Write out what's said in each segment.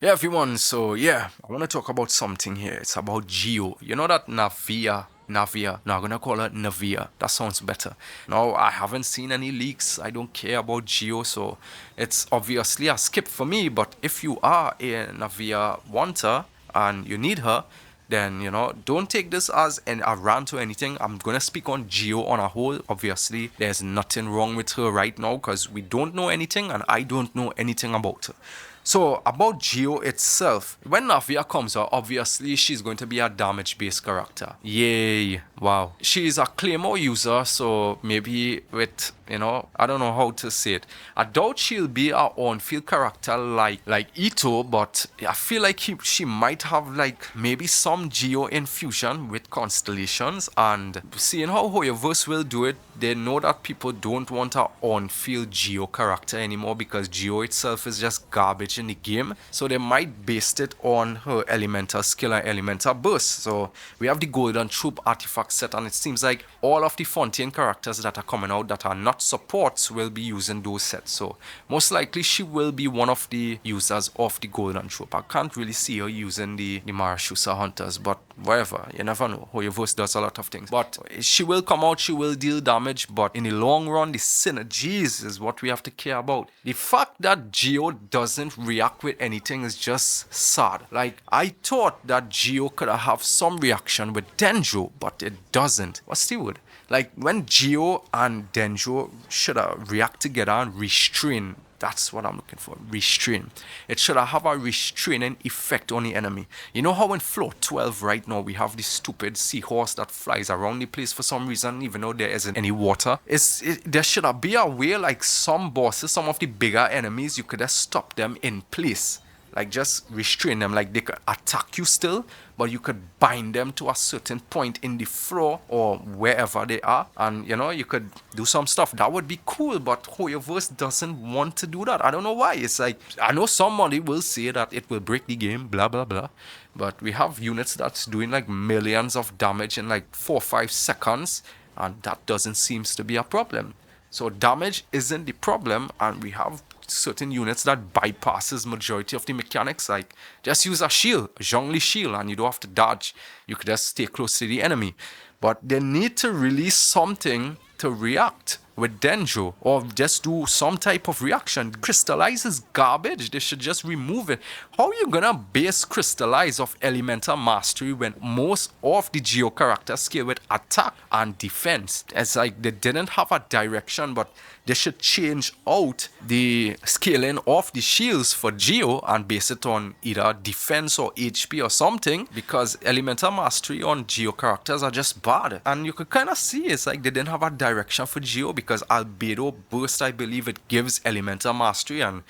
Yeah, everyone. So yeah, I want to talk about something here. It's about Geo. You know that Navia. Now I'm gonna call her Navia. That sounds better. Now I haven't seen any leaks. I don't care about Geo, so it's obviously a skip for me. But if you are a Navia wanter and you need her, then don't take this as a rant or anything. I'm gonna speak on Geo on a whole. Obviously, there's nothing wrong with her right now because we don't know anything and I don't know anything about her. So about Geo itself, when Navia comes out, obviously she's going to be a damage-based character. Yay! Wow. She's a Claymore user, so maybe with I don't know how to say it. I doubt she'll be a on-field character like Ito, but I feel like she might have like maybe some Geo infusion with constellations. And seeing how Hoyoverse will do it, they know that people don't want a on-field Geo character anymore because Geo itself is just garbage in the game. So they might base it on her elemental skill and elemental burst. So we have the Golden Troop artifact set, and it seems like all of the Fontaine characters that are coming out that are not supports will be using those sets. So most likely she will be one of the users of the Golden Troop. I can't really see her using the Marashusa Hunters, but whatever, you never know. Hoyoverse does a lot of things. But she will come out, she will deal damage, but in the long run, the synergies is what we have to care about. The fact that Geo doesn't react with anything is just sad. Like, I thought that Geo could have some reaction with Denjo, but it doesn't. What's the word? Like, when Geo and Denjo should react together and restrain. That's what I'm looking for. Restrain. It should have a restraining effect on the enemy. You know how in floor 12 right now we have this stupid seahorse that flies around the place for some reason, even though there isn't any water? There should be a way, like some bosses, some of the bigger enemies, you could just stop them in place. Like just restrain them, like they could attack you still, but you could bind them to a certain point in the floor or wherever they are, and you could do some stuff. That would be cool, but Hoyoverse doesn't want to do that. I don't know why. It's like, I know somebody will say that it will break the game, blah blah blah, but we have units that's doing like millions of damage in like 4 or 5 seconds, and that doesn't seem to be a problem. So damage isn't the problem, and we have certain units that bypasses majority of the mechanics. Like, just use a shield, a Zhongli shield, and you don't have to dodge. You could just stay close to the enemy. But they need to release something to react with Denjo, or just do some type of reaction. Crystallize is garbage. They should just remove it. How are you gonna base Crystallize of Elemental Mastery when most of the Geo characters scale with attack and defense? It's like they didn't have a direction, but they should change out the scaling of the shields for Geo and base it on either defense or HP or something, because Elemental Mastery on Geo characters are just bad. And you could kind of see it's like they didn't have a direction for Geo, because Albedo Burst, I believe it gives Elemental Mastery. And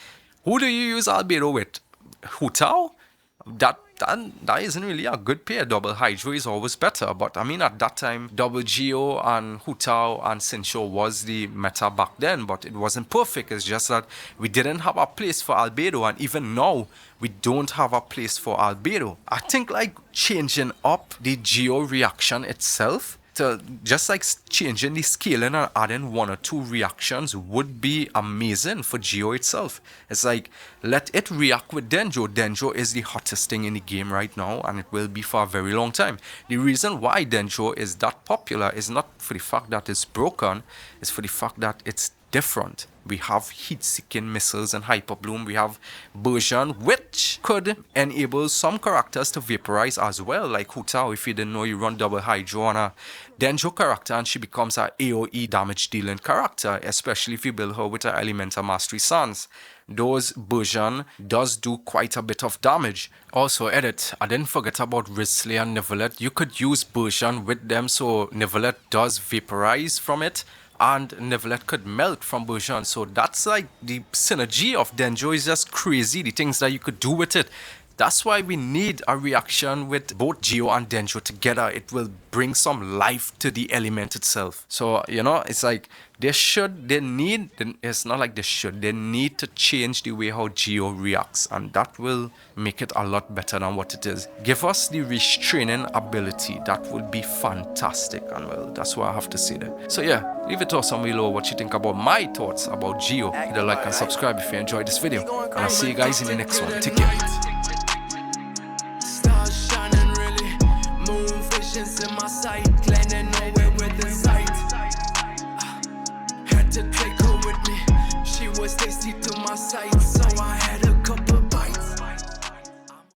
who do you use Albedo with? Hutao? That isn't really a good pair. Double Hydro is always better, but I mean at that time Double Geo and Hutao and Sincho was the meta back then, but it wasn't perfect. It's just that we didn't have a place for Albedo, and even now we don't have a place for Albedo. I think like changing up the Geo reaction itself, to just like changing the scaling and adding 1 or 2 reactions would be amazing for Geo itself. It's like, let it react with Denjo. Denjo is the hottest thing in the game right now, and it will be for a very long time. The reason why Denjo is that popular is not for the fact that it's broken, it's for the fact that it's different. We have heat-seeking missiles and Hyper Bloom. We have Burjan, which could enable some characters to vaporize as well, like Hutao. If you didn't know, you run Double Hydro on a Denjo character and she becomes an AoE damage-dealing character, especially if you build her with her Elemental Mastery Sans. Those Burjan does do quite a bit of damage. Also, edit, I didn't forget about Risley and Nevelet. You could use Burjan with them, so Nevelet does vaporize from it, and Nevelet could melt from Burjan. So that's like the synergy of Denjo is just crazy, the things that you could do with it. That's why we need a reaction with both Geo and Denjo together. It will bring some life to the element itself. So, it's like they need to change the way how Geo reacts, and that will make it a lot better than what it is. Give us the restraining ability. That would be fantastic, and well, that's what I have to say there. So yeah, leave it to us some below what you think about my thoughts about Geo. Hit a like and subscribe if you enjoyed this video, and I'll see you guys in the next one. Take care. visions in my sight, landing nowhere within sight. Had to take her with me. She was tasty to my sight, so I had to